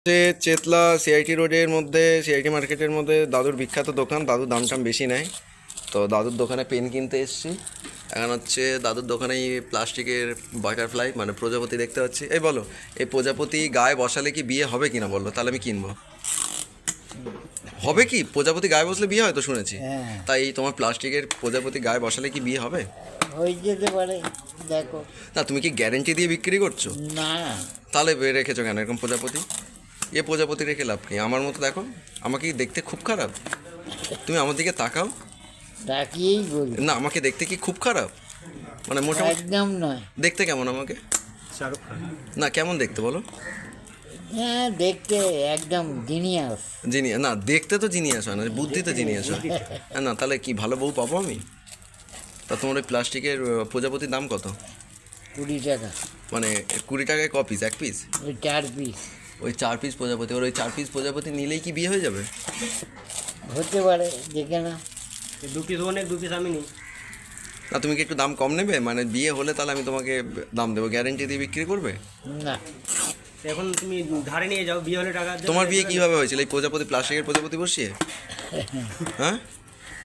যে চেতলা সিআইটি রোডের মধ্যে সিআইটি মার্কেটের মধ্যে দাদুর বিখ্যাত দোকান। দাদুর দাম টাম বেশি নেয়। তো দাদুর দোকানে পেন কিনতে এসেছি। এখন হচ্ছে দাদুর দোকানে এই প্লাস্টিকের বাটারফ্লাই মানে প্রজাপতি দেখতে পাচ্ছি। এই বলো, এই প্রজাপতি গায়ে বসালে কি বিয়ে হবে কি না বললো, তাহলে আমি কিনবো। হবে কি? প্রজাপতি গায়ে বসলে বিয়ে হয় তো শুনেছি। তাই তোমার প্লাস্টিকের প্রজাপতি গায়ে বসালে কি বিয়ে হবে? হয়ে যেতে পারে, দেখো। না, তুমি কি গ্যারেন্টি দিয়ে বিক্রি করছো? না, তাহলে রেখেছো কেন এরকম প্রজাপতি? এ প্রজাপতি রেখে লাভ কি? আমার মতো দেখো, আমাকে কি দেখতে খুব খারাপ? তুমি আমার দিকে তাকাও তাকিয়েই বলি। না, আমাকে দেখতে কি খুব খারাপ? মানে মোটামুটি একদম নয়। দেখতে কেমন আমাকে? শাহরুখ খান। না, কেমন দেখতে বলো? হ্যাঁ, দেখতে একদম জিনিয়াস। জিনিয়াস না, দেখতে তো জিনিয়াস হয় না, বুদ্ধিতে জিনিয়াস হয়। না, তাহলে কি ভালো বউ পাবো আমি? তা তোমার ওই প্লাস্টিকের প্রজাপতির দাম কত? 20 টাকা। মানে 20 টাকায় ক পিস? এক পিস? ওই 4 পিস। ওই 4 পিস প্রজাপতি, ওর ওই 4 পিস প্রজাপতি নিলেই কি বিয়ে হয়ে যাবে? হতে পারে, দেখে না। 2 পিস অনেক, 2 পিস আমি নিই। না, তুমি কি একটু দাম কম নেবে? মানে বিয়ে হলে তাহলে আমি তোমাকে দাম দেবো, গ্যারেন্টি দিয়ে বিক্রি করবে? না, এখন তুমি ধারে নিয়ে যাও, বিয়ে হলে টাকা দেবে। তোমার বিয়ে কিভাবে হয়েছিল? এই প্রজাপতি, প্লাস্টিকের প্রজাপতি বসিয়ে? হ্যাঁ,